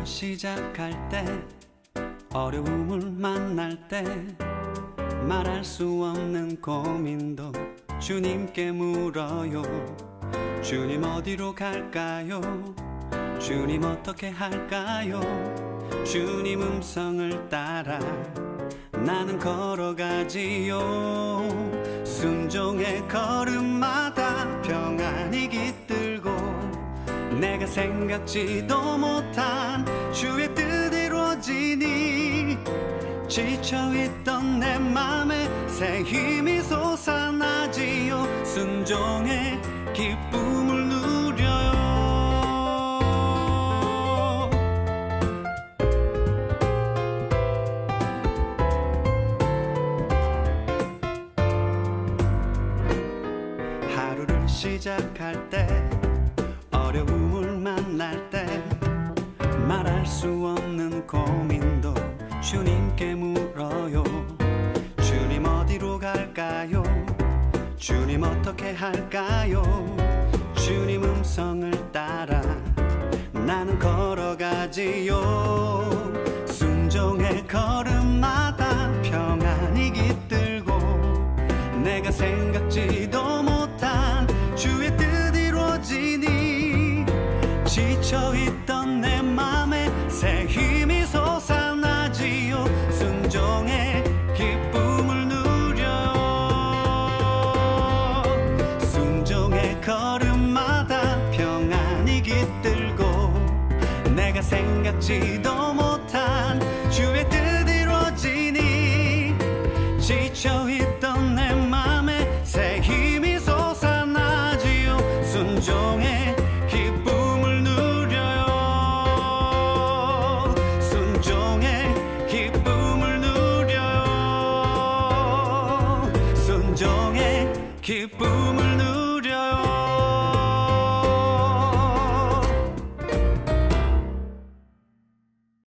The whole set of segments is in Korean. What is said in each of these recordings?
시작할 때, 어려움을 만날 때, 말할 수 없는 고민도 주님께 물어요. 주님 어디로 갈까요? 주님 어떻게 할까요? 주님 음성을 따라 나는 걸어가지요. 순종의 걸음마다 평안이 깃들고 내가 생각지도 못한 주의 뜻 이루어지니 지쳐있던 내 맘에 새 힘이 솟아나지요. 순종의 기쁨을 누려요. 하루를 시작할 때, 어려움을 만날 때, 말할 수 없는 고민도 주님께 물어요. 주님 어디로 갈까요? 주님 어떻게 할까요? 주님 음성을 따라 나는 걸어가지요. 순종의 걸음마다 평안이 깃들고 내가 생각지도 못한 주의 뜻 이루어지니 지쳐있던 내 맘에 새 힘이 솟아나지요. 순종의 기쁨을 누려요. 순종의 걸음마다 평안이 깃들고 내가 생각지도 못한 주의 뜻 이루어지니 지쳐있던 내 맘에 새 힘이 솟아나지요. 순종의 기쁨을 누려요. 순종의 기쁨을 누려요. 순종의 기쁨을 누려요.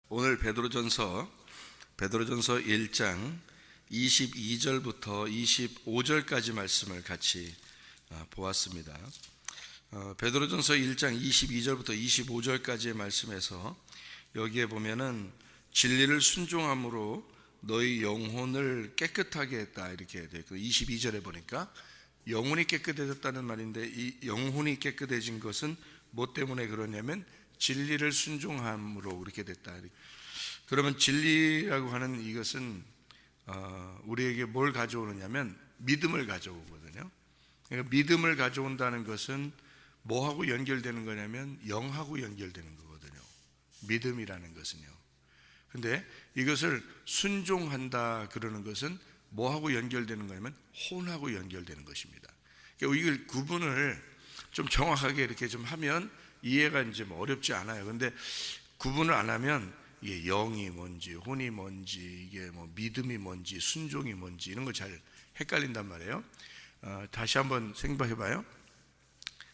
오늘 베드로전서 1장 22절부터 25절까지 말씀을 같이 보았습니다. 베드로전서 1장 22절부터 25절까지의 말씀에서 여기에 보면은 진리를 순종함으로 너희 영혼을 깨끗하게 했다 이렇게 되어 있고, 22절에 보니까 영혼이 깨끗해졌다는 말인데, 이 영혼이 깨끗해진 것은 뭐 때문에 그러냐면 진리를 순종함으로 그렇게 됐다. 그러면 진리라고 하는 이것은 우리에게 뭘 가져오느냐면 믿음을 가져오거든요. 그러니까 믿음을 가져온다는 것은 뭐하고 연결되는 거냐면 영하고 연결되는 거거든요, 믿음이라는 것은요. 근데 이것을 순종한다 그러는 것은 뭐하고 연결되는 거냐면 혼하고 연결되는 것입니다. 그러니까 이걸 구분을 좀 정확하게 이렇게 좀 하면 이해가 이제 뭐 어렵지 않아요. 근데 구분을 안 하면 이게 영이 뭔지 혼이 뭔지 이게 뭐 믿음이 뭔지 순종이 뭔지 이런 거 잘 헷갈린단 말이에요. 다시 한번 생각해봐요.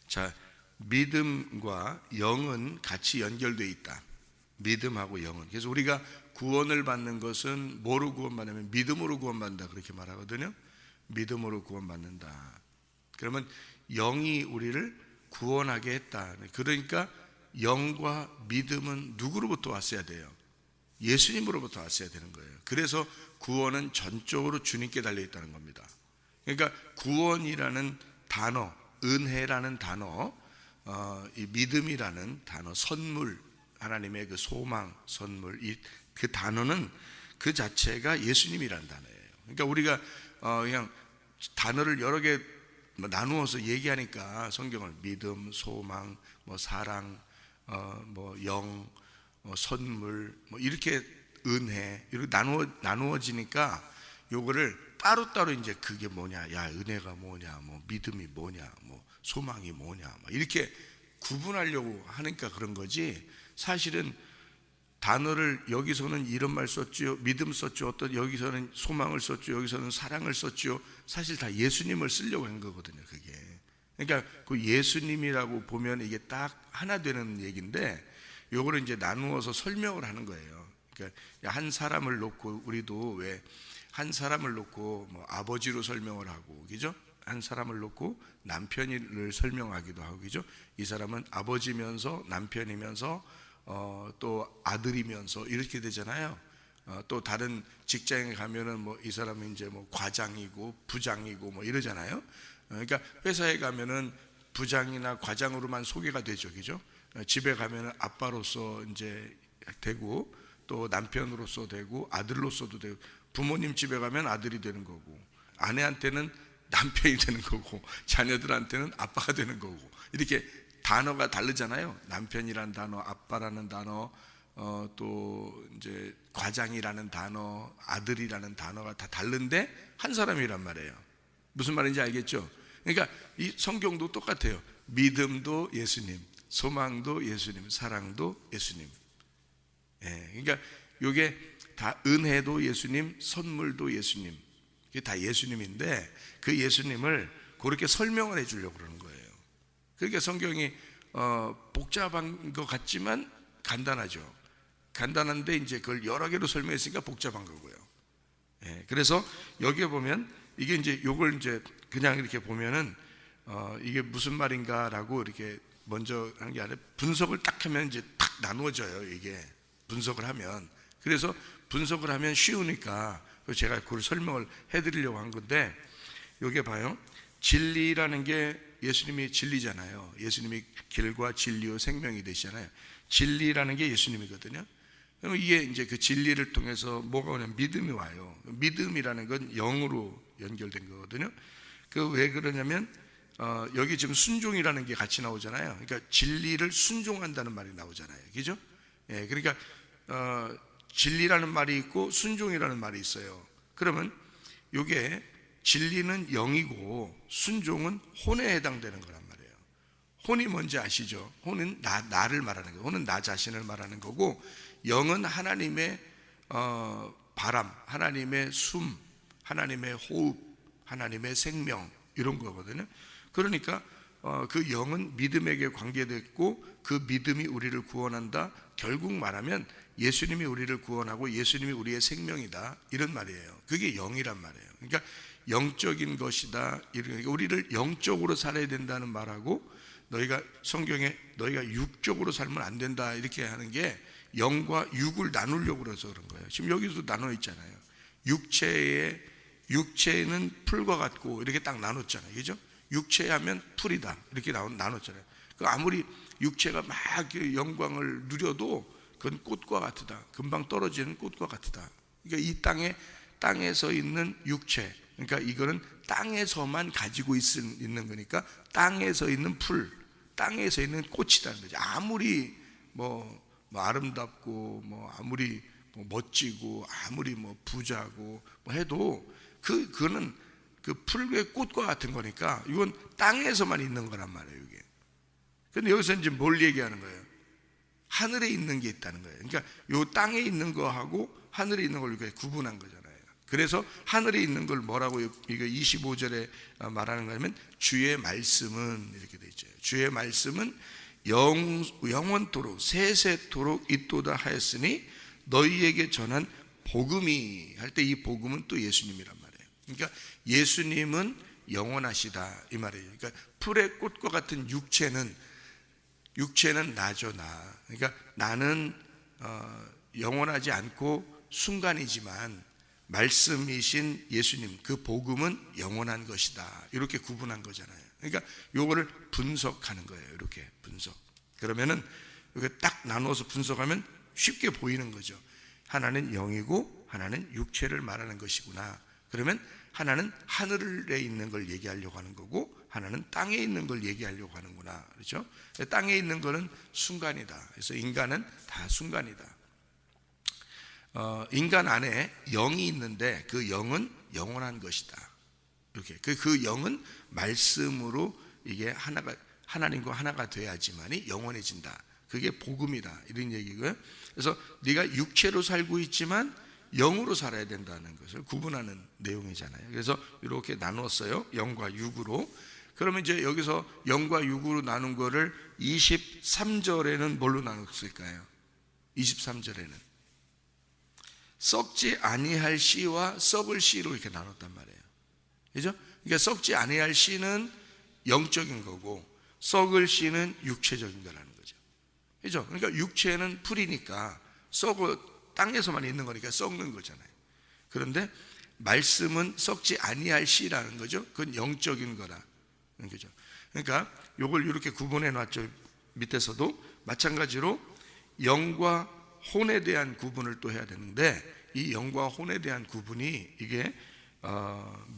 자, 믿음과 영은 같이 연결되어 있다. 믿음하고 영은. 그래서 우리가 구원을 받는 것은 뭐로 구원받냐면 믿음으로 구원받는다 그렇게 말하거든요. 믿음으로 구원받는다. 그러면 영이 우리를 구원하게 했다. 그러니까 영과 믿음은 누구로부터 왔어야 돼요? 예수님으로부터 왔어야 되는 거예요. 그래서 구원은 전적으로 주님께 달려있다는 겁니다. 그러니까 구원이라는 단어, 은혜라는 단어, 이 믿음이라는 단어, 선물, 하나님의 그 소망, 선물, 그 단어는 그 자체가 예수님이라는 단어예요. 그러니까 우리가 그냥 단어를 여러 개 나누어서 얘기하니까 성경을 믿음, 소망, 뭐 사랑, 뭐 영, 선물, 뭐 이렇게 은혜 이렇게 나누어지니까 요거를 따로따로 이제 그게 뭐냐, 야 은혜가 뭐냐, 뭐 믿음이 뭐냐, 뭐 소망이 뭐냐, 뭐 이렇게 구분하려고 하니까 그런 거지. 사실은 단어를 여기서는 이런 말 썼죠, 믿음 썼죠, 어떤 여기서는 소망을 썼죠, 여기서는 사랑을 썼죠. 사실 다 예수님을 쓰려고 한 거거든요, 그게. 그러니까 그 예수님이라고 보면 이게 딱 하나 되는 얘기인데, 요거를 이제 나누어서 설명을 하는 거예요. 그러니까 한 사람을 놓고, 우리도 왜 한 사람을 놓고 뭐 아버지로 설명을 하고, 그죠? 한 사람을 놓고 남편을 설명하기도 하고, 그죠? 이 사람은 아버지면서 남편이면서 또 아들이면서 이렇게 되잖아요. 또 다른 직장에 가면은 뭐 이 사람은 이제 뭐 과장이고 부장이고 뭐 이러잖아요. 그러니까 회사에 가면은 부장이나 과장으로만 소개가 되죠, 그죠? 집에 가면은 아빠로서 이제 되고 또 남편으로서 되고 아들로서도 되고 부모님 집에 가면 아들이 되는 거고 아내한테는 남편이 되는 거고 자녀들한테는 아빠가 되는 거고 이렇게 단어가 다르잖아요. 남편이라는 단어, 아빠라는 단어, 또 이제 과장이라는 단어, 아들이라는 단어가 다 다른데 한 사람이란 말이에요. 무슨 말인지 알겠죠? 그러니까 이 성경도 똑같아요. 믿음도 예수님, 소망도 예수님, 사랑도 예수님. 예, 그러니까 이게 다 은혜도 예수님, 선물도 예수님. 이게 다 예수님인데 그 예수님을 그렇게 설명을 해주려고 그러는 거예요. 그러니까 성경이 복잡한 것 같지만 간단하죠. 간단한데 이제 그걸 여러 개로 설명했으니까 복잡한 거고요. 예, 그래서 여기에 보면 이게 이제 요걸 이제 그냥 이렇게 보면은 이게 무슨 말인가라고 이렇게 먼저 하는 게 아니라 분석을 딱 하면 이제 딱 나누어져요. 이게 분석을 하면 그래서 분석을 하면 쉬우니까 제가 그걸 설명을 해드리려고 한 건데 여기 봐요. 진리라는 게 예수님이 진리잖아요. 예수님이 길과 진리요 생명이 되시잖아요. 진리라는 게 예수님이거든요. 그럼 이게 이제 그 진리를 통해서 뭐가 오냐면 믿음이 와요. 믿음이라는 건 영으로 연결된 거거든요. 그 왜 그러냐면 여기 지금 순종이라는 게 같이 나오잖아요. 그러니까 진리를 순종한다는 말이 나오잖아요. 그죠? 예, 그러니까 진리라는 말이 있고 순종이라는 말이 있어요. 그러면 이게 진리는 영이고 순종은 혼에 해당되는 거란 말이에요. 혼이 뭔지 아시죠? 혼은 나를 말하는 거예요. 혼은 나 자신을 말하는 거고 영은 하나님의 바람, 하나님의 숨, 하나님의 호흡, 하나님의 생명 이런 거거든요. 그러니까 그 영은 믿음에게 관계됐고 그 믿음이 우리를 구원한다. 결국 말하면 예수님이 우리를 구원하고 예수님이 우리의 생명이다 이런 말이에요. 그게 영이란 말이에요. 그러니까 영적인 것이다. 그러니까 우리를 영적으로 살아야 된다는 말하고 너희가 성경에 너희가 육적으로 살면 안 된다 이렇게 하는 게 영과 육을 나누려고 그래서 그런 거예요. 지금 여기도 나눠 있잖아요. 육체는 풀과 같고 이렇게 딱 나눴잖아요. 그죠? 육체하면 풀이다 이렇게 나눴잖아요. 그 아무리 육체가 막 영광을 누려도 그건 꽃과 같으다. 금방 떨어지는 꽃과 같으다. 그러니까 이 땅에서 있는 육체, 그러니까 이거는 땅에서만 가지고 있는 거니까 땅에서 있는 풀, 땅에서 있는 꽃이라는 거죠. 아무리 뭐 아름답고 뭐 아무리 뭐 멋지고 아무리 뭐 부자고 뭐 해도 그거는 그 풀의 꽃과 같은 거니까 이건 땅에서만 있는 거란 말이에요. 이게. 근데 여기서 이제 뭘 얘기하는 거예요? 하늘에 있는 게 있다는 거예요. 그러니까 요 땅에 있는 거하고 하늘에 있는 걸 이렇게 구분한 거잖아요. 그래서 하늘에 있는 걸 뭐라고 이거 25절에 말하는 거냐면 주의 말씀은 이렇게 돼 있죠. 주의 말씀은 영원토록 세세토록 있도다 하였으니 너희에게 전한 복음이 할 때 이 복음은 또 예수님이란 말이에요. 그러니까 예수님은 영원하시다 이 말이에요. 그러니까 풀의 꽃과 같은 육체는 나죠, 나. 그러니까 나는 영원하지 않고 순간이지만 말씀이신 예수님 그 복음은 영원한 것이다. 이렇게 구분한 거잖아요. 그러니까 요거를 분석하는 거예요. 이렇게 분석. 그러면은 이렇게 딱 나누어서 분석하면 쉽게 보이는 거죠. 하나는 영이고 하나는 육체를 말하는 것이구나. 그러면 하나는 하늘에 있는 걸 얘기하려고 하는 거고 하나는 땅에 있는 걸 얘기하려고 하는구나. 그렇죠? 땅에 있는 거는 순간이다. 그래서 인간은 다 순간이다. 인간 안에 영이 있는데 그 영은 영원한 것이다. 이렇게 그 영은 말씀으로 이게 하나님과 하나가 돼야지만이 영원해진다. 그게 복음이다. 이런 얘기고요. 그래서 네가 육체로 살고 있지만 영으로 살아야 된다는 것을 구분하는 내용이잖아요. 그래서 이렇게 나누었어요. 영과 육으로. 그러면 이제 여기서 영과 육으로 나눈 거를 23절에는 뭘로 나눴을까요? 23절에는 썩지 아니할 씨와 썩을 씨로 이렇게 나눴단 말이에요. 그죠? 그러니까 썩지 아니할 씨는 영적인 거고 썩을 씨는 육체적인 거라는 거죠. 그죠? 그러니까 육체는 풀이니까 썩어 땅에서만 있는 거니까 썩는 거잖아요. 그런데 말씀은 썩지 아니할 씨라는 거죠. 그건 영적인 거라. 그죠? 그러니까 요걸 이렇게 구분해 놨죠. 밑에서도 마찬가지로 영과 혼에 대한 구분을 또 해야 되는데, 이 영과 혼에 대한 구분이 이게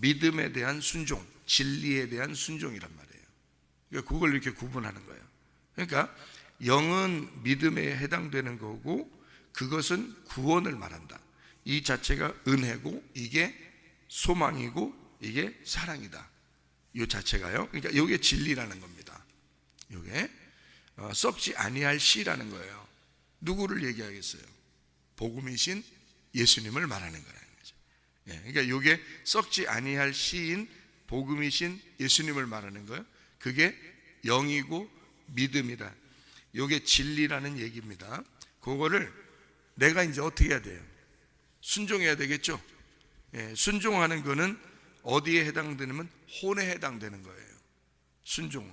믿음에 대한 순종, 진리에 대한 순종이란 말이에요. 그러니까 그걸 이렇게 구분하는 거예요. 그러니까 영은 믿음에 해당되는 거고, 그것은 구원을 말한다. 이 자체가 은혜고, 이게 소망이고, 이게 사랑이다. 이 자체가요. 그러니까 이게 진리라는 겁니다. 이게 썩지 아니할 씨라는 거예요. 누구를 얘기하겠어요? 복음이신 예수님을 말하는 거라는 거죠. 그러니까 이게 썩지 아니할 씨인 복음이신 예수님을 말하는 거예요. 그게 영이고 믿음이다. 이게 진리라는 얘기입니다. 그거를 내가 이제 어떻게 해야 돼요? 순종해야 되겠죠. 순종하는 거는 어디에 해당되냐면 혼에 해당되는 거예요. 순종은.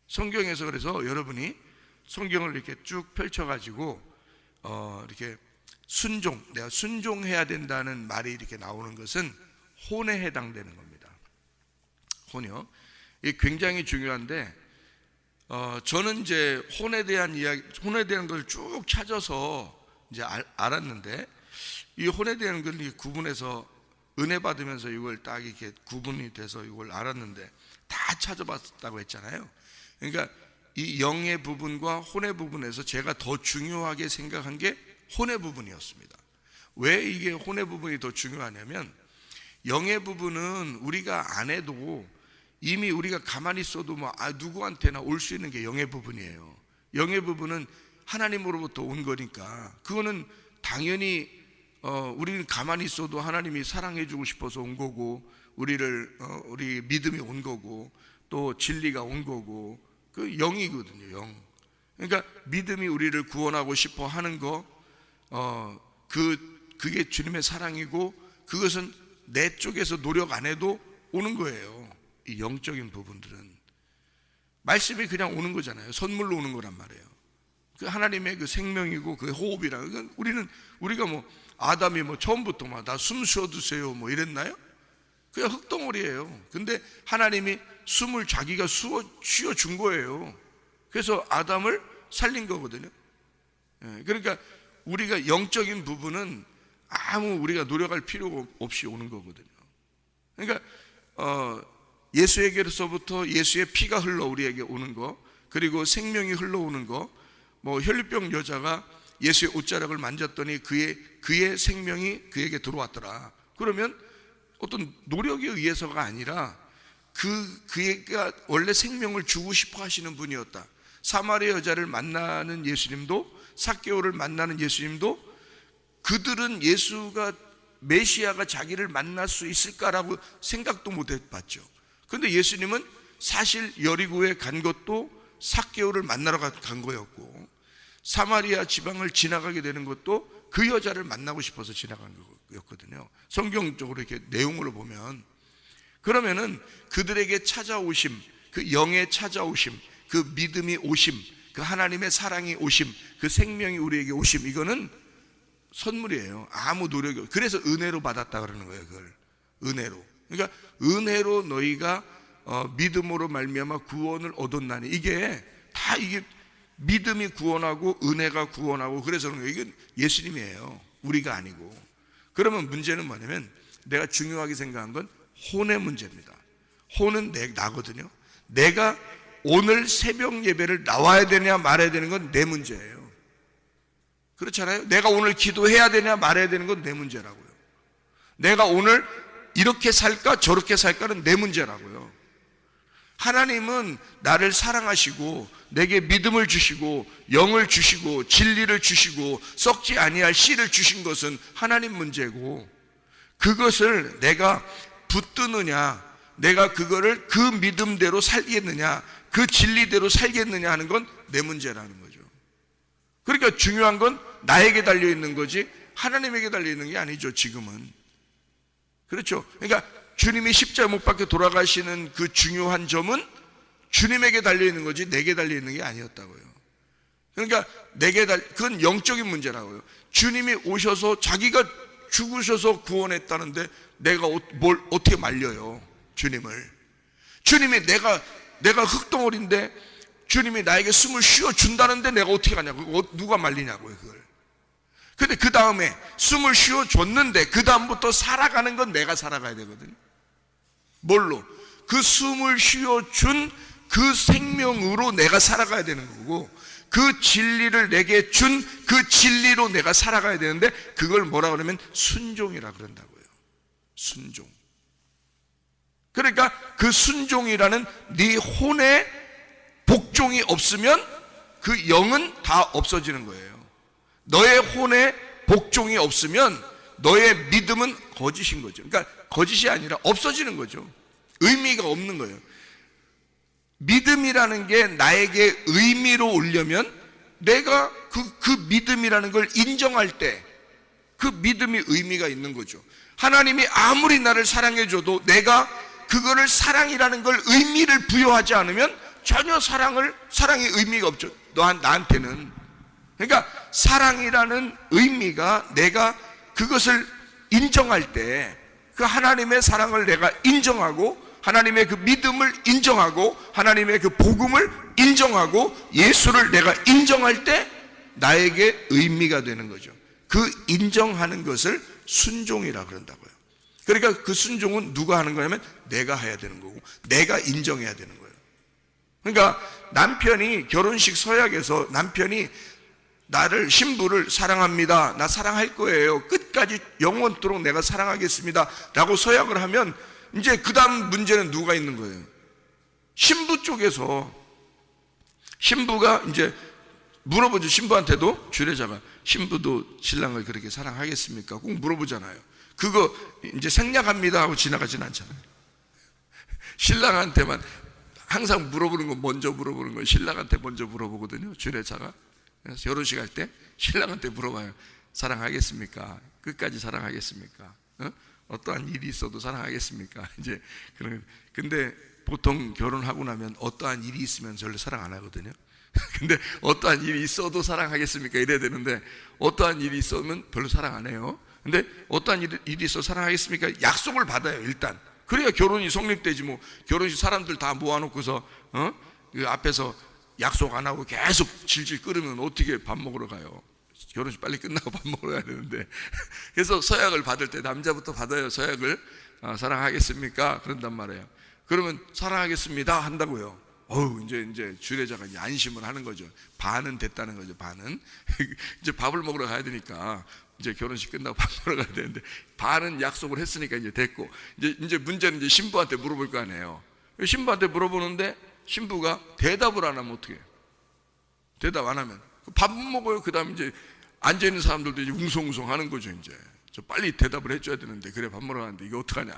성경에서 그래서 여러분이 성경을 이렇게 쭉 펼쳐가지고 이렇게 순종, 내가 순종해야 된다는 말이 이렇게 나오는 것은 혼에 해당되는 겁니다. 혼이요. 이게 굉장히 중요한데, 저는 이제 혼에 대한 이야기, 혼에 대한 걸 쭉 찾아서 이제 알았는데, 이 혼에 대한 걸 구분해서 은혜 받으면서 이걸 딱 이렇게 구분이 돼서 이걸 알았는데, 다 찾아봤다고 했잖아요. 그러니까 이 영의 부분과 혼의 부분에서 제가 더 중요하게 생각한 게 혼의 부분이었습니다. 왜 이게 혼의 부분이 더 중요하냐면, 영의 부분은 우리가 안 해도 이미 우리가 가만히 있어도 누구한테나 올 수 있는 게 영의 부분이에요. 영의 부분은 하나님으로부터 온 거니까 그거는 당연히 우리는 가만히 있어도 하나님이 사랑해 주고 싶어서 온 거고, 우리 믿음이 온 거고, 또 진리가 온 거고, 그 영이거든요. 영. 그러니까 믿음이 우리를 구원하고 싶어 하는 거, 그게 주님의 사랑이고, 그것은 내 쪽에서 노력 안 해도 오는 거예요. 이 영적인 부분들은 말씀이 그냥 오는 거잖아요. 선물로 오는 거란 말이에요. 그 하나님의 그 생명이고 그 호흡이라. 우리가 아담이 처음부터 나 숨 쉬어두세요 이랬나요? 그냥 흙덩어리예요. 근데 하나님이 숨을 자기가 쉬어준 거예요. 그래서 아담을 살린 거거든요. 그러니까 우리가 영적인 부분은 아무 우리가 노력할 필요 없이 오는 거거든요. 그러니까 예수에게로서부터 예수의 피가 흘러 우리에게 오는 거, 그리고 생명이 흘러오는 거, 혈류병 여자가 예수의 옷자락을 만졌더니 그의 생명이 그에게 들어왔더라. 그러면 어떤 노력에 의해서가 아니라 그가 원래 생명을 주고 싶어 하시는 분이었다. 사마리아 여자를 만나는 예수님도, 삭개오를 만나는 예수님도, 그들은 예수가 메시아가 자기를 만날 수 있을까라고 생각도 못 해봤죠. 그런데 예수님은 사실 여리고에 간 것도 삭개오를 만나러 간 거였고, 사마리아 지방을 지나가게 되는 것도 그 여자를 만나고 싶어서 지나간 거였거든요. 성경적으로 이렇게 내용으로 보면. 그러면은 그들에게 찾아오심, 그 영의 찾아오심, 그 믿음이 오심, 그 하나님의 사랑이 오심, 그 생명이 우리에게 오심, 이거는 선물이에요. 아무 노력이 없어요. 그래서 은혜로 받았다 그러는 거예요. 그걸 은혜로. 그러니까 은혜로 너희가 믿음으로 말미암아 구원을 얻었나니, 이게 믿음이 구원하고 은혜가 구원하고, 그래서 그런 거예요. 이건 예수님이에요. 우리가 아니고. 그러면 문제는 뭐냐면, 내가 중요하게 생각한 건 혼의 문제입니다. 혼은 나거든요. 내가 오늘 새벽 예배를 나와야 되냐 말아야 되는 건 내 문제예요. 그렇잖아요. 내가 오늘 기도해야 되냐 말아야 되는 건 내 문제라고요. 내가 오늘 이렇게 살까 저렇게 살까는 내 문제라고요. 하나님은 나를 사랑하시고 내게 믿음을 주시고 영을 주시고 진리를 주시고 썩지 아니할 씨를 주신 것은 하나님 문제고, 그것을 내가 붙드느냐, 내가 그거를 그 믿음대로 살겠느냐, 그 진리대로 살겠느냐 하는 건 내 문제라는 거죠. 그러니까 중요한 건 나에게 달려있는 거지 하나님에게 달려있는 게 아니죠, 지금은. 그렇죠. 그러니까 주님이 십자가 못 박혀 돌아가시는 그 중요한 점은 주님에게 달려있는 거지 내게 달려있는 게 아니었다고요. 그러니까 그건 영적인 문제라고요. 주님이 오셔서 자기가 죽으셔서 구원했다는데 내가 뭘 어떻게 말려요? 주님이 내가 흙덩어리인데 주님이 나에게 숨을 쉬어 준다는데 내가 어떻게 하냐고. 누가 말리냐고요, 그걸. 근데 그 다음에 숨을 쉬어 줬는데 그 다음부터 살아가는 건 내가 살아가야 되거든요. 뭘로? 그 숨을 쉬어 준 그 생명으로 내가 살아가야 되는 거고, 그 진리를 내게 준 그 진리로 내가 살아가야 되는데, 그걸 뭐라 그러면 순종이라 그런다고요. 순종. 그러니까 그 순종이라는 네 혼에 복종이 없으면 그 영은 다 없어지는 거예요. 너의 혼에 복종이 없으면 너의 믿음은 거짓인 거죠. 그러니까 거짓이 아니라 없어지는 거죠. 의미가 없는 거예요. 믿음이라는 게 나에게 의미로 오려면 내가 그 믿음이라는 걸 인정할 때 그 믿음이 의미가 있는 거죠. 하나님이 아무리 나를 사랑해줘도 내가 그거를 사랑이라는 걸 의미를 부여하지 않으면 전혀 사랑이 의미가 없죠. 나한테는. 그러니까 사랑이라는 의미가 내가 그것을 인정할 때, 그 하나님의 사랑을 내가 인정하고 하나님의 그 믿음을 인정하고 하나님의 그 복음을 인정하고 예수를 내가 인정할 때 나에게 의미가 되는 거죠. 그 인정하는 것을 순종이라 그런다고요. 그러니까 그 순종은 누가 하는 거냐면 내가 해야 되는 거고 내가 인정해야 되는 거예요. 그러니까 남편이 결혼식 서약에서 남편이 신부를 사랑합니다, 나 사랑할 거예요, 끝까지 영원토록 내가 사랑하겠습니다 라고 서약을 하면 이제 그 다음 문제는 누가 있는 거예요? 신부 쪽에서. 신부가 이제 물어보죠. 신부한테도 주례자가 신부도 신랑을 그렇게 사랑하겠습니까? 꼭 물어보잖아요. 그거 이제 생략합니다 하고 지나가진 않잖아요. 신랑한테만 항상 물어보는 건 먼저 물어보는 거예요. 신랑한테 먼저 물어보거든요. 주례자가. 그래서 결혼식 할 때 신랑한테 물어봐요. 사랑하겠습니까? 끝까지 사랑하겠습니까? 어떠한 일이 있어도 사랑하겠습니까? 이제 근데 보통 결혼하고 나면 어떠한 일이 있으면 별로 사랑 안 하거든요. 근데 어떠한 일이 있어도 사랑하겠습니까? 이래야 되는데 어떠한 일이 있으면 별로 사랑 안 해요. 근데 어떠한 일이 있어 사랑하겠습니까? 약속을 받아요, 일단. 그래야 결혼이 성립되지. 뭐 결혼식 사람들 다 모아놓고서 그 앞에서 약속 안 하고 계속 질질 끓으면 어떻게 밥 먹으러 가요? 결혼식 빨리 끝나고 밥 먹으러 가야 되는데. 그래서 서약을 받을 때 남자부터 받아요. 서약을. 사랑하겠습니까? 그런단 말이에요. 그러면 사랑하겠습니다 한다고요. 이제 주례자가 이제 안심을 하는 거죠. 반은 됐다는 거죠. 반은. 이제 밥을 먹으러 가야 되니까 이제 결혼식 끝나고 밥 먹으러 가야 되는데 반은 약속을 했으니까 이제 됐고, 이제 문제는 이제 신부한테 물어볼 거 아니에요. 신부한테 물어보는데 신부가 대답을 안 하면 어떻게 해요? 대답 안 하면 밥 못 먹어요. 그 다음 이제 앉아있는 사람들도 이제 웅성웅성 하는 거죠. 이제 저 빨리 대답을 해줘야 되는데 그래 밥 먹으러 가는데 이거 어떡하냐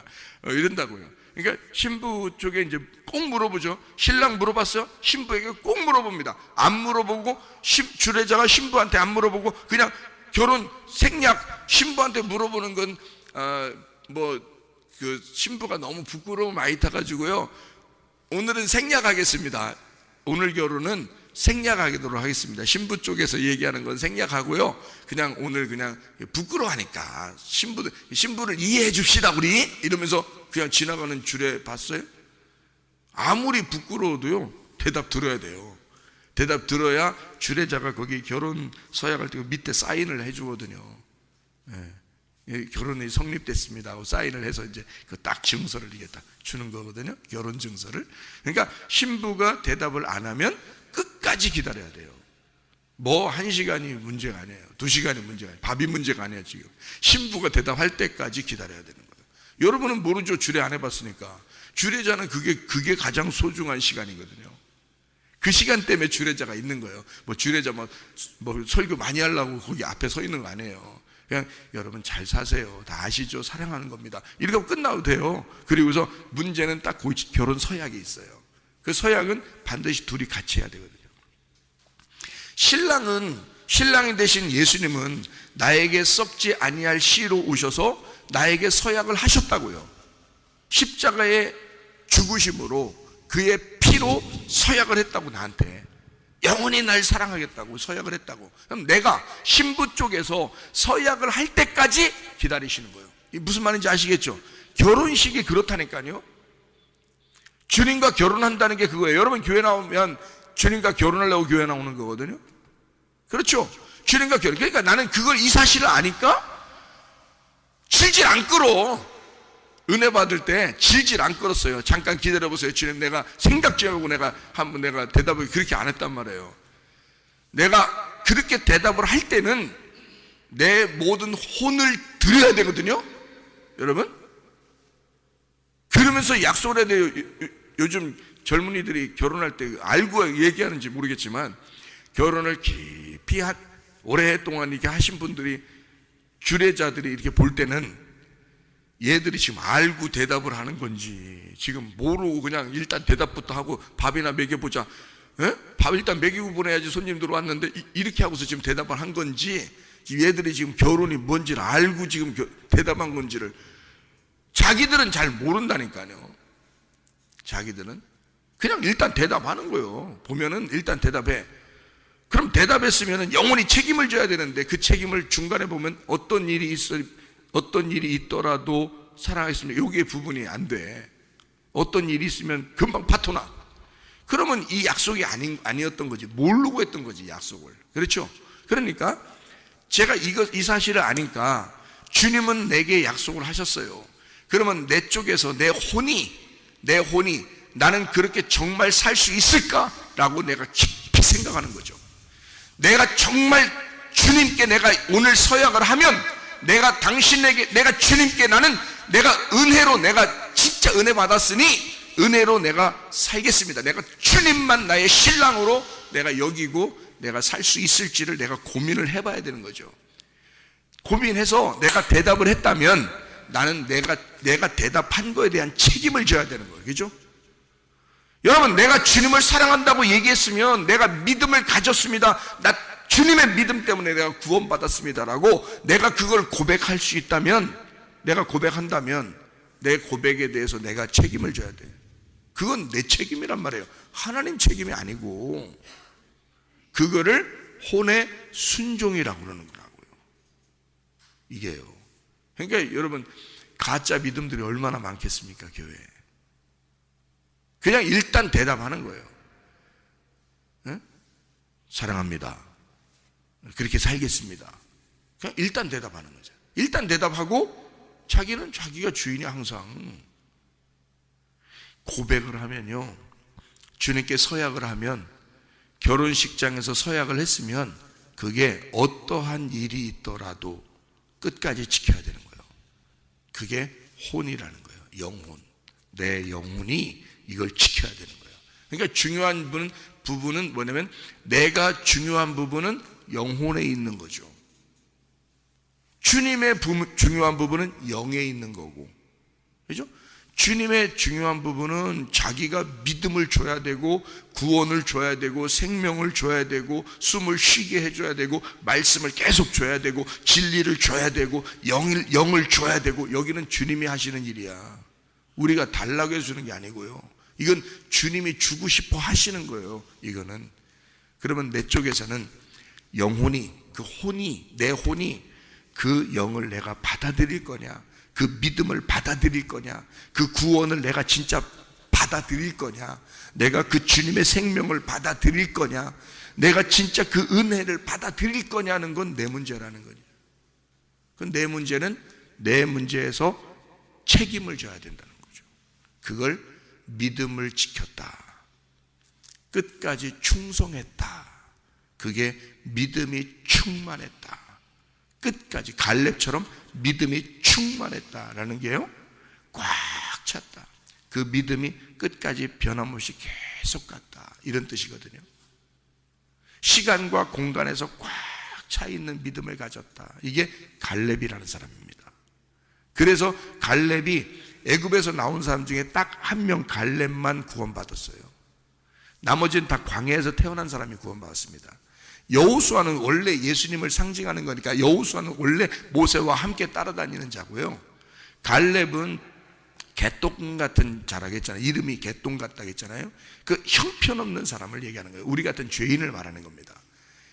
이런다고요. 그러니까 신부 쪽에 이제 꼭 물어보죠. 신랑 물어봤어요? 신부에게 꼭 물어봅니다. 안 물어보고 주례자가 신부한테 안 물어보고 그냥 결혼 생략. 신부한테 물어보는 건 그 신부가 너무 부끄러움 많이 타가지고요. 오늘은 생략하겠습니다. 오늘 결혼은 생략하도록 하겠습니다. 신부 쪽에서 얘기하는 건 생략하고요. 그냥 오늘 그냥 부끄러워하니까 신부를 이해해 줍시다 우리 이러면서 그냥 지나가는 주례 봤어요? 아무리 부끄러워도요 대답 들어야 돼요. 대답 들어야 주례자가 거기 결혼 서약할 때 밑에 사인을 해주거든요. 결혼이 성립됐습니다 하고 사인을 해서 이제 그 딱 증서를 이게 딱 주는 거거든요. 결혼 증서를. 그러니까 신부가 대답을 안 하면 끝까지 기다려야 돼요. 뭐 1시간이 문제가 아니에요. 2시간이 문제가 아니에요. 밥이 문제가 아니에요. 지금 신부가 대답할 때까지 기다려야 되는 거예요. 여러분은 모르죠. 주례 안 해봤으니까. 주례자는 그게 가장 소중한 시간이거든요. 그 시간 때문에 주례자가 있는 거예요. 뭐 주례자 뭐 설교 많이 하려고 거기 앞에 서 있는 거 아니에요. 그냥 여러분 잘 사세요. 다 아시죠? 사랑하는 겁니다. 이렇게 하고 끝나도 돼요. 그리고서 문제는 딱 결혼 서약이 있어요. 그 서약은 반드시 둘이 같이 해야 되거든요. 신랑이 되신 예수님은 나에게 썩지 아니할 씨로 오셔서 나에게 서약을 하셨다고요. 십자가의 죽으심으로 그의 피로 서약을 했다고 나한테. 영원히 날 사랑하겠다고 서약을 했다고. 그럼 내가 신부 쪽에서 서약을 할 때까지 기다리시는 거예요. 이게 무슨 말인지 아시겠죠? 결혼식이 그렇다니까요. 주님과 결혼한다는 게 그거예요. 여러분 교회 나오면 주님과 결혼하려고 교회 나오는 거거든요. 그렇죠? 주님과 결혼. 그러니까 나는 그걸 이 사실을 아니까 질질 안 끌어. 은혜 받을 때 질질 안 끌었어요. 잠깐 기다려보세요. 주님, 내가 생각 좀 하고 내가 한번 내가 대답을 그렇게 안 했단 말이에요. 내가 그렇게 대답을 할 때는 내 모든 혼을 드려야 되거든요. 여러분, 그러면서 약속을 해야 돼요. 요즘 젊은이들이 결혼할 때 알고 얘기하는지 모르겠지만 결혼을 깊이 오랫동안 이렇게 하신 분들이, 주례자들이 이렇게 볼 때는 얘들이 지금 알고 대답을 하는 건지 지금 모르고 그냥 일단 대답부터 하고 밥이나 먹여보자, 에? 밥 일단 먹이고 보내야지 손님들 왔는데 이렇게 하고서 지금 대답을 한 건지, 얘들이 지금 결혼이 뭔지를 알고 지금 대답한 건지를 자기들은 잘 모른다니까요. 자기들은 그냥 일단 대답하는 거예요. 보면은 일단 대답해. 그럼 대답했으면 영원히 책임을 져야 되는데 그 책임을 중간에 보면 어떤 일이 있더라도 사랑하겠습니다. 여기에 부분이 안 돼. 어떤 일이 있으면 금방 파토나. 그러면 이 약속이 아니었던 거지. 모르고 했던 거지, 약속을. 그렇죠? 그러니까 제가 이 사실을 아니까 주님은 내게 약속을 하셨어요. 그러면 내 쪽에서 내 혼이 나는 그렇게 정말 살 수 있을까라고 내가 깊이 생각하는 거죠. 내가 정말 주님께 내가 오늘 서약을 하면 내가 주님께 내가 은혜로, 내가 진짜 은혜 받았으니 은혜로 내가 살겠습니다. 내가 주님만 나의 신랑으로 내가 여기고 내가 살 수 있을지를 내가 고민을 해봐야 되는 거죠. 고민해서 내가 대답을 했다면 나는 내가 대답한 거에 대한 책임을 져야 되는 거예요. 그죠? 여러분, 내가 주님을 사랑한다고 얘기했으면 내가 믿음을 가졌습니다. 나 주님의 믿음 때문에 내가 구원받았습니다라고 내가 그걸 고백할 수 있다면, 내가 고백한다면 내 고백에 대해서 내가 책임을 져야 돼. 그건 내 책임이란 말이에요. 하나님 책임이 아니고 그거를 혼의 순종이라고 그러는 거라고요. 이게요. 그러니까 여러분, 가짜 믿음들이 얼마나 많겠습니까, 교회에. 그냥 일단 대답하는 거예요. 네? 사랑합니다. 그렇게 살겠습니다. 그냥 일단 대답하는 거죠. 일단 대답하고 자기는 자기가 주인이 항상. 고백을 하면요, 주님께 서약을 하면, 결혼식장에서 서약을 했으면 그게 어떠한 일이 있더라도 끝까지 지켜야 되는 거예요. 그게 혼이라는 거예요. 영혼. 내 영혼이 이걸 지켜야 되는 거예요. 그러니까 중요한 부분은 뭐냐면, 내가 중요한 부분은 영혼에 있는 거죠. 주님의 중요한 부분은 영에 있는 거고, 그죠? 주님의 중요한 부분은 자기가 믿음을 줘야 되고, 구원을 줘야 되고, 생명을 줘야 되고, 숨을 쉬게 해줘야 되고, 말씀을 계속 줘야 되고, 진리를 줘야 되고, 영을 줘야 되고. 여기는 주님이 하시는 일이야. 우리가 달라고 해주는 게 아니고요. 이건 주님이 주고 싶어 하시는 거예요. 이거는. 그러면 내 쪽에서는 영혼이, 내 혼이 그 영을 내가 받아들일 거냐, 그 믿음을 받아들일 거냐, 그 구원을 내가 진짜 받아들일 거냐, 내가 그 주님의 생명을 받아들일 거냐, 내가 진짜 그 은혜를 받아들일 거냐는 건 내 문제라는 거죠. 그건 내 문제는 내 문제에서 책임을 져야 된다는 거죠. 그걸 믿음을 지켰다, 끝까지 충성했다, 그게 믿음이 충만했다, 끝까지 갈렙처럼 믿음이 충만했다라는 게요, 꽉 찼다. 그 믿음이 끝까지 변함없이 계속 갔다, 이런 뜻이거든요. 시간과 공간에서 꽉 차 있는 믿음을 가졌다. 이게 갈렙이라는 사람입니다. 그래서 갈렙이 애굽에서 나온 사람 중에 딱 한 명, 갈렙만 구원받았어요. 나머지는 다 광야에서 태어난 사람이 구원받았습니다. 여호수아는 원래 예수님을 상징하는 거니까 여호수아는 원래 모세와 함께 따라다니는 자고요. 갈렙은 개똥 같은 자라겠잖아요. 이름이 개똥 같다고 했잖아요. 그 형편없는 사람을 얘기하는 거예요. 우리 같은 죄인을 말하는 겁니다.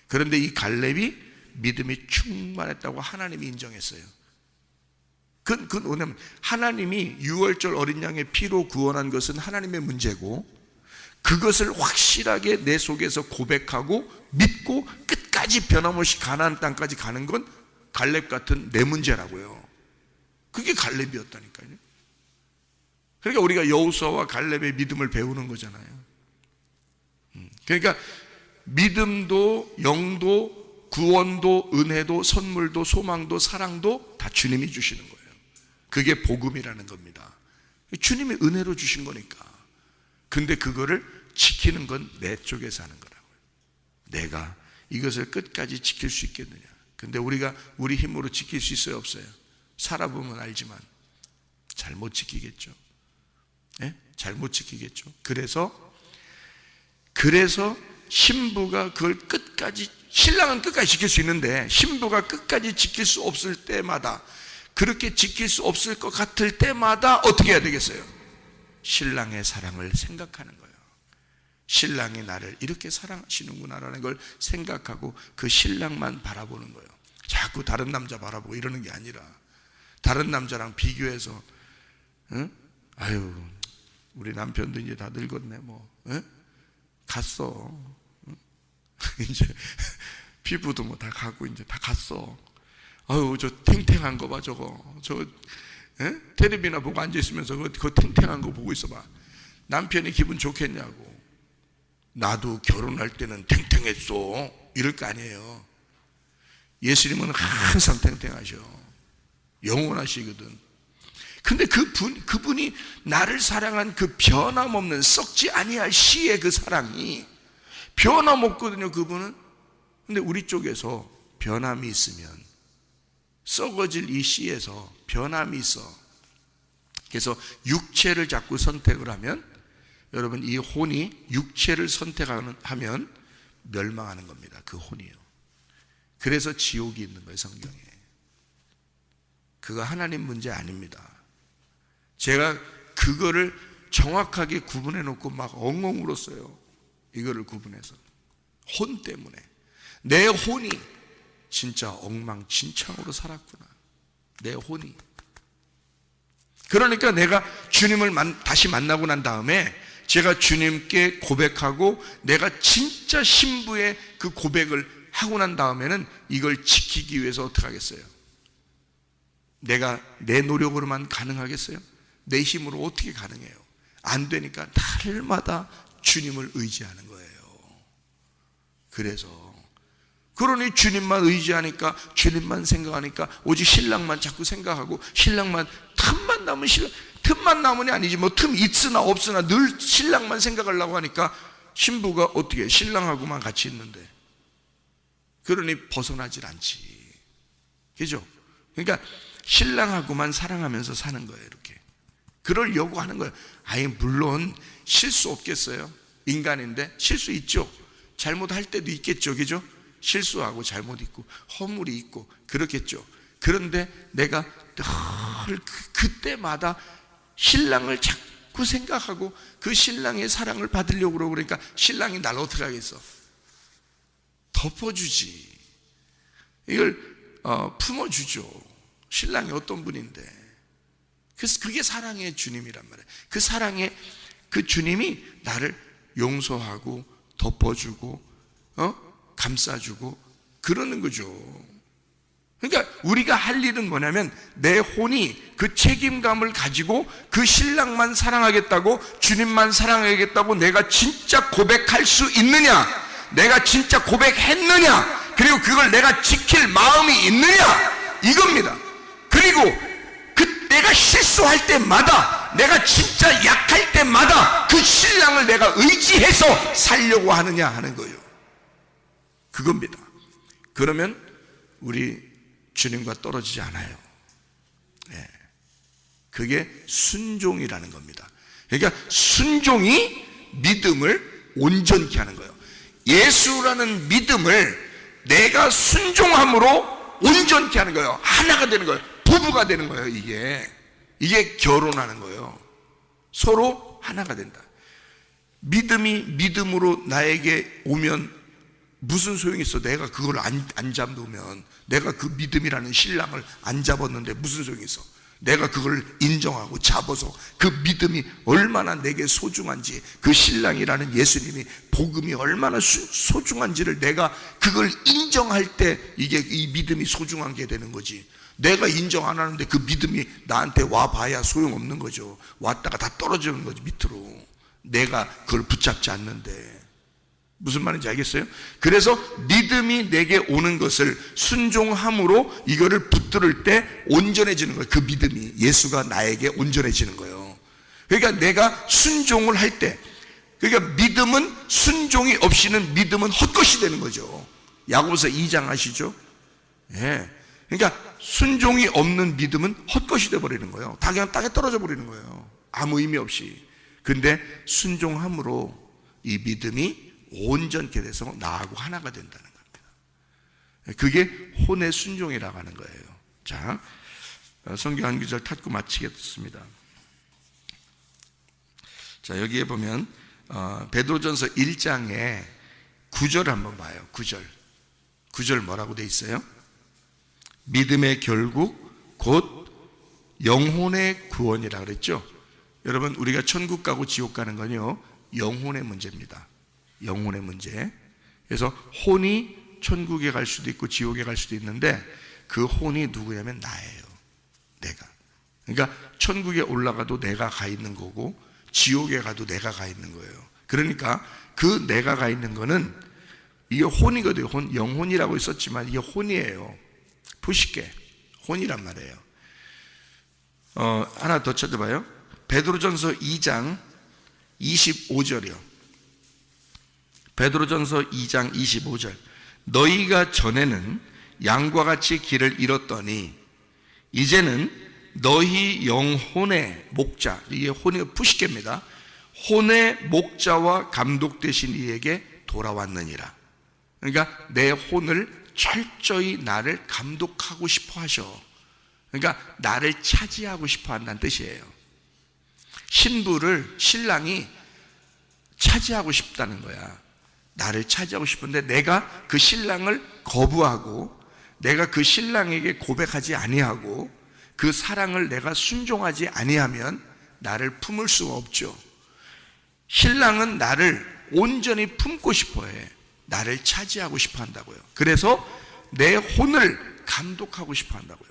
그런데 이 갈렙이 믿음이 충만했다고 하나님이 인정했어요. 그건 뭐냐면 하나님이 유월절 어린 양의 피로 구원한 것은 하나님의 문제고, 그것을 확실하게 내 속에서 고백하고 믿고 끝까지 변함없이 가나안 땅까지 가는 건 갈렙 같은 내 문제라고요. 그게 갈렙이었다니까요. 그러니까 우리가 여호수아와 갈렙의 믿음을 배우는 거잖아요. 그러니까 믿음도 영도 구원도 은혜도 선물도 소망도 사랑도 다 주님이 주시는 거예요. 그게 복음이라는 겁니다. 주님이 은혜로 주신 거니까. 근데 그거를 지키는 건 내 쪽에서 하는 거라고요. 내가 이것을 끝까지 지킬 수 있겠느냐. 근데 우리가 우리 힘으로 지킬 수 있어요, 없어요? 살아보면 알지만 잘 못 지키겠죠. 네? 잘 못 지키겠죠. 그래서 신부가 그걸 끝까지, 신랑은 끝까지 지킬 수 있는데 신부가 끝까지 지킬 수 없을 때마다, 그렇게 지킬 수 없을 것 같을 때마다 어떻게 해야 되겠어요? 신랑의 사랑을 생각하는 거예요. 신랑이 나를 이렇게 사랑하시는구나라는 걸 생각하고 그 신랑만 바라보는 거예요. 자꾸 다른 남자 바라보고 이러는 게 아니라, 다른 남자랑 비교해서 아유 우리 남편도 이제 다 늙었네 갔어. 이제 피부도 뭐 다 가고 이제 다 갔어. 아유 저 탱탱한 거 봐, 저 텔레비나 보고 앉아 있으면서 그 탱탱한 거 보고 있어봐. 남편이 기분 좋겠냐고. 나도 결혼할 때는 탱탱했어 이럴 거 아니에요. 예수님은 항상 탱탱하셔. 영원하시거든. 근데 그분이 나를 사랑한 그 변함없는 썩지 아니할 씨의 그 사랑이 변함없거든요, 그분은. 근데 우리 쪽에서 변함이 있으면, 썩어질 이 씨에서 변함이 있어. 그래서 육체를 자꾸 선택을 하면, 여러분 이 혼이 육체를 선택하면 멸망하는 겁니다. 그 혼이요. 그래서 지옥이 있는 거예요, 성경에. 그거 하나님 문제 아닙니다. 제가 그거를 정확하게 구분해 놓고 막 엉엉 울었어요. 이거를 구분해서. 혼 때문에. 내 혼이 진짜 엉망진창으로 살았구나. 내 혼이. 그러니까 내가 주님을 다시 만나고 난 다음에 제가 주님께 고백하고 내가 진짜 신부의 그 고백을 하고 난 다음에는 이걸 지키기 위해서 어떻게 하겠어요? 내가 내 노력으로만 가능하겠어요? 내 힘으로 어떻게 가능해요? 안 되니까 날마다 주님을 의지하는 거예요. 그러니 주님만 의지하니까, 주님만 생각하니까 오직 신랑만 자꾸 생각하고, 신랑만 틈만 나면 틈만 나면이 아니지 뭐 틈 있으나 없으나 늘 신랑만 생각하려고 하니까 신부가 어떻게 신랑하고만 같이 있는데, 그러니 벗어나질 않지. 그죠? 그러니까 신랑하고만 사랑하면서 사는 거예요. 이렇게 그러려고 하는 거예요. 아예 물론 실수 없겠어요? 인간인데 실수 있죠. 잘못할 때도 있겠죠. 그죠? 실수하고 잘못 있고 허물이 있고 그렇겠죠. 그런데 내가 늘 그때마다 신랑을 자꾸 생각하고 그 신랑의 사랑을 받으려고 그러고, 그러니까 신랑이 날 어떻게 하겠어? 덮어주지. 이걸 품어주죠. 신랑이 어떤 분인데. 그래서 그게 사랑의 주님이란 말이에요. 그 사랑의 그 주님이 나를 용서하고 덮어주고 감싸주고 그러는 거죠. 그러니까 우리가 할 일은 뭐냐면, 내 혼이 그 책임감을 가지고 그 신랑만 사랑하겠다고, 주님만 사랑하겠다고 내가 진짜 고백할 수 있느냐, 내가 진짜 고백했느냐, 그리고 그걸 내가 지킬 마음이 있느냐, 이겁니다. 그리고 내가 실수할 때마다, 내가 진짜 약할 때마다 그 신랑을 내가 의지해서 살려고 하느냐 하는 거예요. 그겁니다. 그러면 우리 주님과 떨어지지 않아요. 네. 그게 순종이라는 겁니다. 그러니까 순종이 믿음을 온전케 하는 거예요. 예수라는 믿음을 내가 순종함으로 온전케 하는 거예요. 하나가 되는 거예요. 부부가 되는 거예요. 이게 이게 결혼하는 거예요. 서로 하나가 된다. 믿음이 믿음으로 나에게 오면 무슨 소용이 있어? 내가 그걸 안 잡으면, 내가 그 믿음이라는 신랑을 안 잡았는데 무슨 소용이 있어? 내가 그걸 인정하고 잡아서 그 믿음이 얼마나 내게 소중한지, 그 신랑이라는 예수님이 복음이 얼마나 소중한지를 내가 그걸 인정할 때 이게 이 믿음이 소중한 게 되는 거지. 내가 인정 안 하는데 그 믿음이 나한테 와봐야 소용없는 거죠. 왔다가 다 떨어지는 거지, 밑으로. 내가 그걸 붙잡지 않는데. 무슨 말인지 알겠어요? 그래서 믿음이 내게 오는 것을 순종함으로 이거를 붙들을 때 온전해지는 거예요. 그 믿음이, 예수가 나에게 온전해지는 거예요. 그러니까 내가 순종을 할 때, 그러니까 믿음은, 순종이 없이는 믿음은 헛것이 되는 거죠. 야고보서 2장 아시죠? 예. 그러니까 순종이 없는 믿음은 헛것이 되어버리는 거예요. 다 그냥 땅에 떨어져 버리는 거예요. 아무 의미 없이. 근데 순종함으로 이 믿음이 온전케 돼서 나하고 하나가 된다는 겁니다. 그게 혼의 순종이라고 하는 거예요. 자, 성경 한 구절 탁구 마치겠습니다. 자, 여기에 보면 베드로전서 1장에 9절 한번 봐요. 9절 뭐라고 돼 있어요? 믿음의 결국 곧 영혼의 구원이라 그랬죠. 여러분, 우리가 천국 가고 지옥 가는 건요, 영혼의 문제입니다. 영혼의 문제. 그래서 혼이 천국에 갈 수도 있고 지옥에 갈 수도 있는데, 그 혼이 누구냐면 나예요. 내가. 그러니까 천국에 올라가도 내가 가 있는 거고 지옥에 가도 내가 가 있는 거예요. 그러니까 그 내가 가 있는 거는 이게 혼이거든요. 혼, 영혼이라고 있었지만 이게 혼이에요. 부식계 혼이란 말이에요. 하나 더 찾아봐요. 베드로전서 2장 25절이요. 베드로전서 2장 25절. 너희가 전에는 양과 같이 길을 잃었더니 이제는 너희 영혼의 목자, 이게 혼의 부식계입니다. 혼의 목자와 감독 되신 이에게 돌아왔느니라. 그러니까 내 혼을 철저히 나를 감독하고 싶어 하셔. 그러니까 나를 차지하고 싶어 한다는 뜻이에요. 신부를 신랑이 차지하고 싶다는 거야. 나를 차지하고 싶은데 내가 그 신랑을 거부하고 내가 그 신랑에게 고백하지 아니하고 그 사랑을 내가 순종하지 아니하면 나를 품을 수가 없죠. 신랑은 나를 온전히 품고 싶어해. 나를 차지하고 싶어 한다고요. 그래서 내 혼을 감독하고 싶어 한다고요.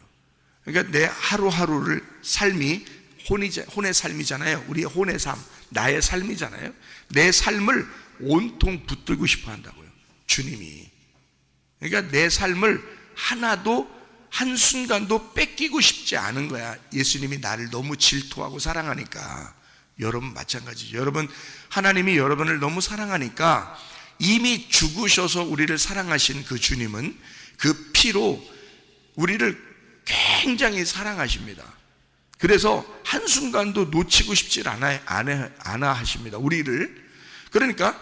그러니까 내 하루하루를 삶이 혼의 삶이잖아요. 우리의 혼의 삶, 나의 삶이잖아요. 내 삶을 온통 붙들고 싶어 한다고요. 주님이. 그러니까 내 삶을 하나도 한순간도 뺏기고 싶지 않은 거야. 예수님이 나를 너무 질투하고 사랑하니까. 여러분 마찬가지죠. 여러분, 하나님이 여러분을 너무 사랑하니까 이미 죽으셔서 우리를 사랑하신 그 주님은 그 피로 우리를 굉장히 사랑하십니다. 그래서 한순간도 놓치고 싶지 않아 하십니다. 우리를. 그러니까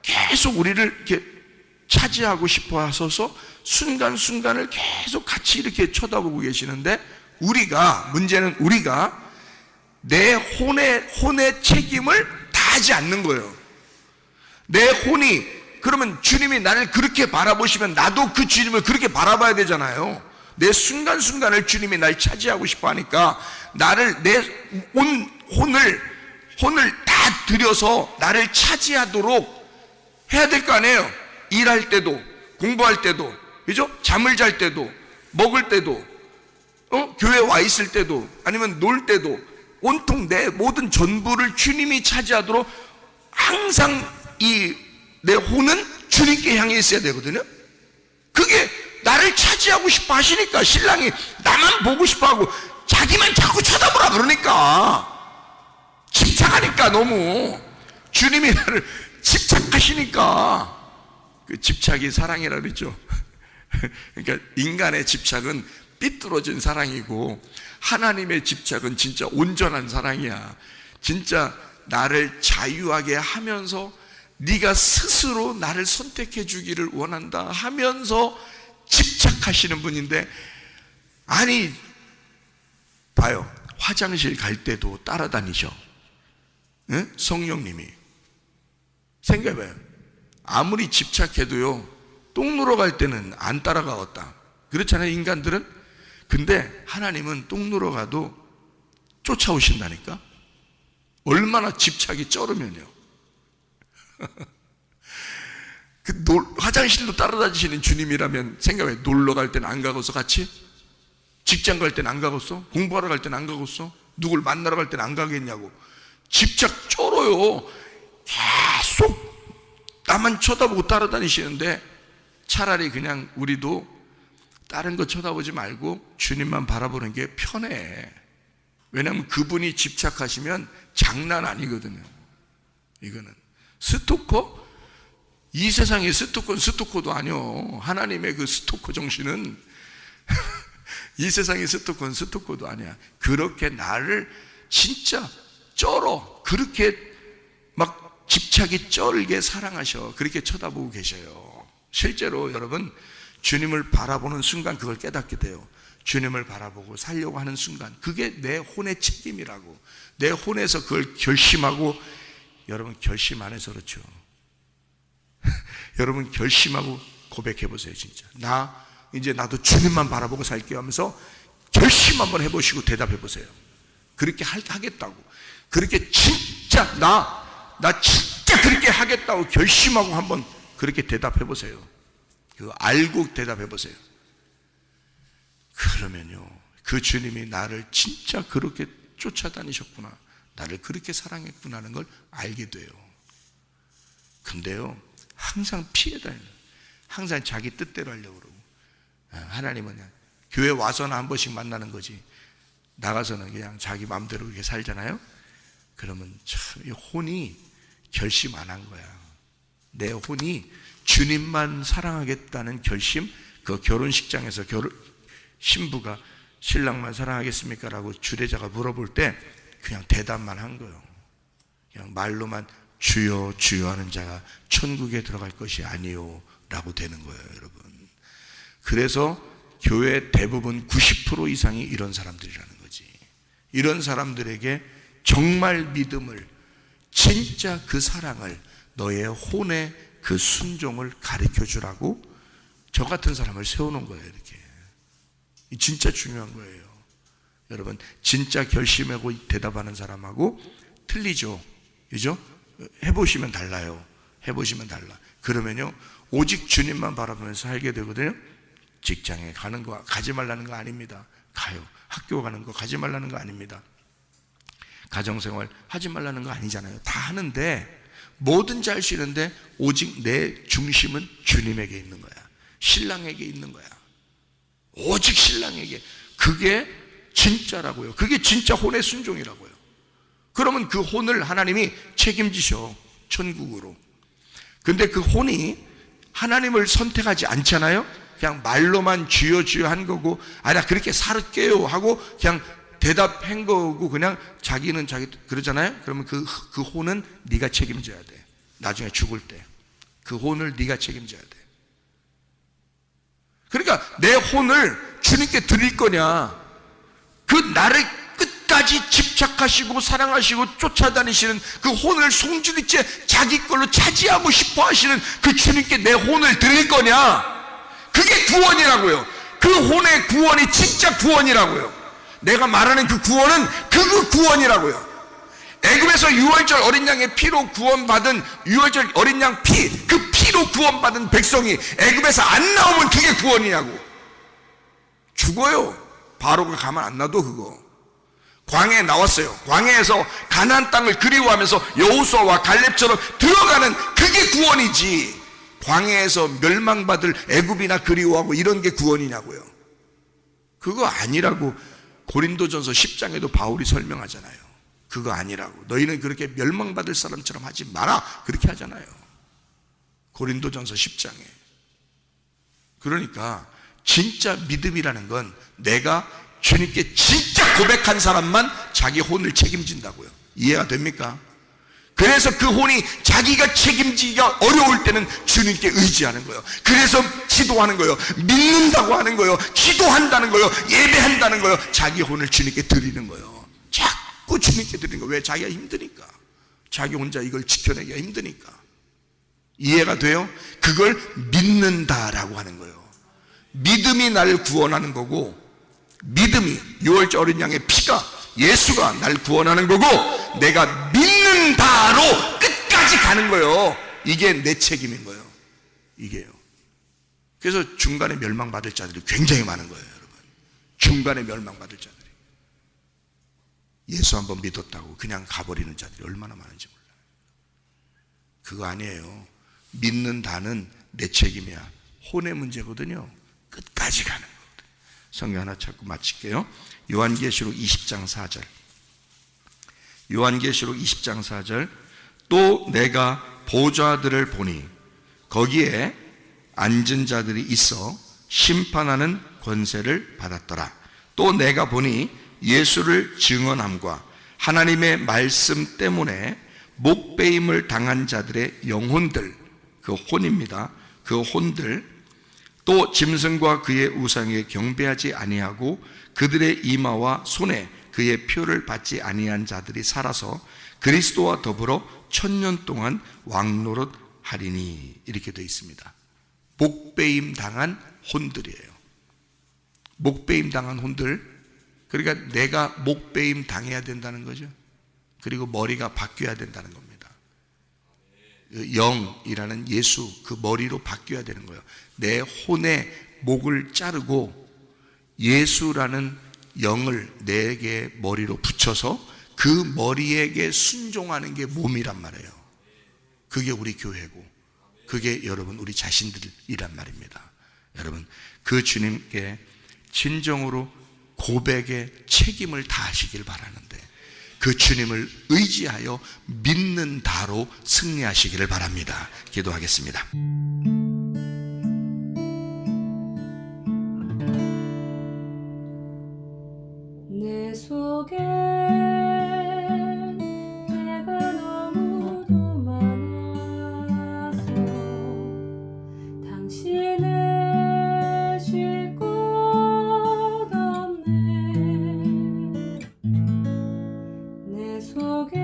계속 우리를 이렇게 차지하고 싶어 하셔서 순간순간을 계속 같이 이렇게 쳐다보고 계시는데, 문제는 우리가 내 혼의 책임을 다하지 않는 거예요. 내 혼이, 그러면 주님이 나를 그렇게 바라보시면 나도 그 주님을 그렇게 바라봐야 되잖아요. 내 순간순간을 주님이 날 차지하고 싶어 하니까 나를, 내 혼을 다 들여서 나를 차지하도록 해야 될 거 아니에요. 일할 때도, 공부할 때도, 그죠? 잠을 잘 때도, 먹을 때도, 교회 와 있을 때도, 아니면 놀 때도, 온통 내 모든 전부를 주님이 차지하도록 항상 내 혼은 주님께 향해 있어야 되거든요. 그게 나를 차지하고 싶어 하시니까 신랑이 나만 보고 싶어 하고 자기만 자꾸 쳐다보라 그러니까, 집착하니까, 너무 주님이 나를 집착하시니까. 그 집착이 사랑이라 그랬죠. 그러니까 인간의 집착은 삐뚤어진 사랑이고 하나님의 집착은 진짜 온전한 사랑이야. 진짜 나를 자유하게 하면서 네가 스스로 나를 선택해 주기를 원한다 하면서 집착하시는 분인데, 아니 봐요, 화장실 갈 때도 따라다니셔. 응? 성령님이. 생각해봐요. 아무리 집착해도요, 똥 누러 갈 때는 안 따라가겠다. 그렇잖아요, 인간들은. 근데 하나님은 똥 누러 가도 쫓아오신다니까. 얼마나 집착이 쩔으면요. 화장실도 따라다니시는 주님이라면 생각해. 놀러 갈 때는 안 가고서 같이? 직장 갈 때는 안 가고서? 공부하러 갈 때는 안 가고서? 누굴 만나러 갈 때는 안 가겠냐고. 집착 쩔어요. 계속 나만 쳐다보고 따라다니시는데, 차라리 그냥 우리도 다른 거 쳐다보지 말고 주님만 바라보는 게 편해. 왜냐하면 그분이 집착하시면 장난 아니거든요. 이거는 스토커? 이 세상의 스토커는 스토커도 아니요. 하나님의 그 스토커 정신은 이 세상의 스토커는 스토커도 아니야. 그렇게 나를 진짜 쩔어. 그렇게 막 집착이 쩔게 사랑하셔. 그렇게 쳐다보고 계셔요. 실제로 여러분, 주님을 바라보는 순간 그걸 깨닫게 돼요. 주님을 바라보고 살려고 하는 순간, 그게 내 혼의 책임이라고. 내 혼에서 그걸 결심하고, 여러분 결심 안 해서 그렇죠. 여러분 결심하고 고백해 보세요. 진짜 이제 나도 주님만 바라보고 살게요 하면서 결심 한번 해보시고 대답해 보세요. 그렇게 하겠다고. 그렇게 진짜 나 진짜 그렇게 하겠다고 결심하고 한번 그렇게 대답해 보세요. 그거 알고 대답해 보세요. 그러면요, 그 주님이 나를 진짜 그렇게 쫓아다니셨구나, 나를 그렇게 사랑했구나 하는 걸 알게 돼요. 근데요, 항상 피해 다니는, 항상 자기 뜻대로 하려고 그러고. 하나님은 그냥 교회 와서는 한 번씩 만나는 거지, 나가서는 그냥 자기 마음대로 이렇게 살잖아요. 그러면 참 이 혼이 결심 안 한 거야. 내 혼이 주님만 사랑하겠다는 결심, 그 결혼식장에서 신부가 신랑만 사랑하겠습니까? 라고 주례자가 물어볼 때 그냥 대답만 한 거예요. 그냥 말로만 주여 주여 하는 자가 천국에 들어갈 것이 아니요 라고 되는 거예요, 여러분. 그래서 교회 대부분 90% 이상이 이런 사람들이라는 거지. 이런 사람들에게 정말 믿음을, 진짜 그 사랑을, 너의 혼의 그 순종을 가르쳐 주라고 저 같은 사람을 세워놓은 거예요. 이렇게. 진짜 중요한 거예요. 여러분, 진짜 결심하고 대답하는 사람하고 틀리죠. 그죠? 해보시면 달라요. 해보시면 달라. 그러면요, 오직 주님만 바라보면서 살게 되거든요. 직장에 가는 거 가지 말라는 거 아닙니다. 가요. 학교 가는 거 가지 말라는 거 아닙니다. 가정생활 하지 말라는 거 아니잖아요. 다 하는데, 뭐든지 할 수 있는데 오직 내 중심은 주님에게 있는 거야. 신랑에게 있는 거야. 오직 신랑에게. 그게 진짜라고요. 그게 진짜 혼의 순종이라고요. 그러면 그 혼을 하나님이 책임지셔, 천국으로. 근데 그 혼이 하나님을 선택하지 않잖아요. 그냥 말로만 주여 주여 한 거고, 나 그렇게 살을게요 하고 그냥 대답한 거고, 그냥 자기는 자기 그러잖아요. 그러면 그 혼은 네가 책임져야 돼. 나중에 죽을 때 그 혼을 네가 책임져야 돼. 그러니까 내 혼을 주님께 드릴 거냐, 그 나를 끝까지 집착하시고 사랑하시고 쫓아다니시는 그 혼을 송두리째 자기 걸로 차지하고 싶어 하시는 그 주님께 내 혼을 드릴 거냐, 그게 구원이라고요. 그 혼의 구원이 진짜 구원이라고요. 내가 말하는 그 구원은 그 구원이라고요. 애굽에서 유월절 어린 양의 피로 구원받은, 유월절 어린 양 피, 그 피로 구원받은 백성이 애굽에서 안 나오면 그게 구원이냐고. 죽어요. 바로가 가만 안 놔둬. 그거 광야에 나왔어요. 광야에서 가나안 땅을 그리워하면서 여호수아와 갈렙처럼 들어가는 그게 구원이지, 광야에서 멸망받을 애굽이나 그리워하고 이런 게 구원이냐고요. 그거 아니라고 고린도전서 10장에도 바울이 설명하잖아요. 그거 아니라고. 너희는 그렇게 멸망받을 사람처럼 하지 마라, 그렇게 하잖아요, 고린도전서 10장에. 그러니까 진짜 믿음이라는 건 내가 주님께 진짜 고백한 사람만 자기 혼을 책임진다고요. 이해가 됩니까? 그래서 그 혼이 자기가 책임지기가 어려울 때는 주님께 의지하는 거예요. 그래서 기도하는 거예요. 믿는다고 하는 거예요. 기도한다는 거예요. 예배한다는 거예요. 자기 혼을 주님께 드리는 거예요. 자꾸 주님께 드리는 거예요. 왜? 자기가 힘드니까. 자기 혼자 이걸 지켜내기가 힘드니까. 이해가 돼요? 그걸 믿는다라고 하는 거예요. 믿음이 나를 구원하는 거고, 믿음이 유월절 어린 양의 피가, 예수가 날 구원하는 거고, 내가 믿는다로 끝까지 가는 거예요. 이게 내 책임인 거예요. 이게요. 그래서 중간에 멸망받을 자들이 굉장히 많은 거예요, 여러분. 중간에 멸망받을 자들이. 예수 한번 믿었다고 그냥 가버리는 자들이 얼마나 많은지 몰라요. 그거 아니에요. 믿는다는 내 책임이야. 혼의 문제거든요. 끝까지 가는 거거든요. 성경 하나 찾고 마칠게요. 요한계시록 20장 4절. 요한계시록 20장 4절. 또 내가 보좌들을 보니 거기에 앉은 자들이 있어 심판하는 권세를 받았더라. 또 내가 보니 예수를 증언함과 하나님의 말씀 때문에 목배임을 당한 자들의 영혼들, 그 혼입니다. 그 혼들, 또 짐승과 그의 우상에 경배하지 아니하고 그들의 이마와 손에 그의 표를 받지 아니한 자들이 살아서 그리스도와 더불어 1000년 동안 왕노릇하리니. 이렇게 되어 있습니다. 목배임 당한 혼들이에요. 목배임 당한 혼들. 그러니까 내가 목배임 당해야 된다는 거죠. 그리고 머리가 바뀌어야 된다는 겁니다. 영이라는 예수, 그 머리로 바뀌어야 되는 거예요. 내 혼의 목을 자르고 예수라는 영을 내게 머리로 붙여서 그 머리에게 순종하는 게 몸이란 말이에요. 그게 우리 교회고, 그게 여러분 우리 자신들이란 말입니다. 여러분, 그 주님께 진정으로 고백의 책임을 다하시길 바라는데, 그 주님을 의지하여 믿는다로 승리하시기를 바랍니다. 기도하겠습니다. 내 속에 내가 너무도 많아서 당신을 쉴 곳 없네. 내 속에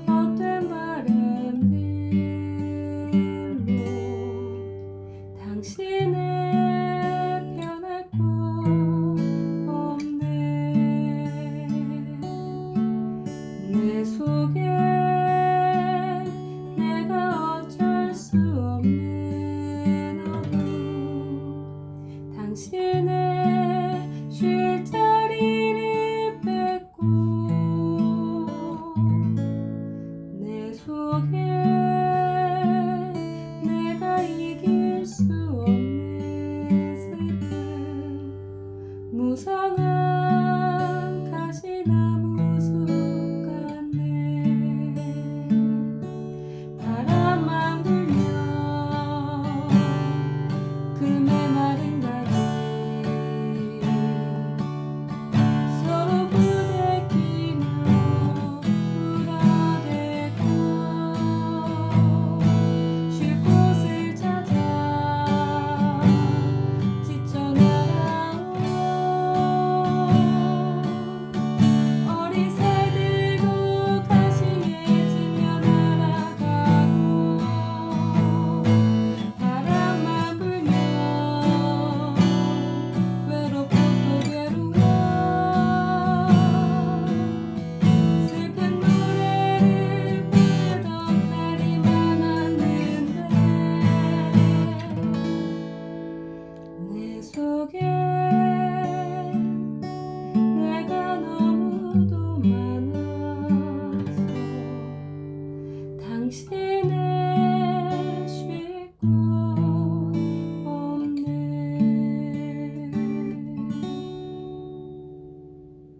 헛된 바램들로 당신을 변할 곳 없네. 내 속에 내가 어쩔 수 없는 어둠, 당신의 쉴 자리를 뺏고 내 속에 내가 이길 수 없는 슬픔, 무성한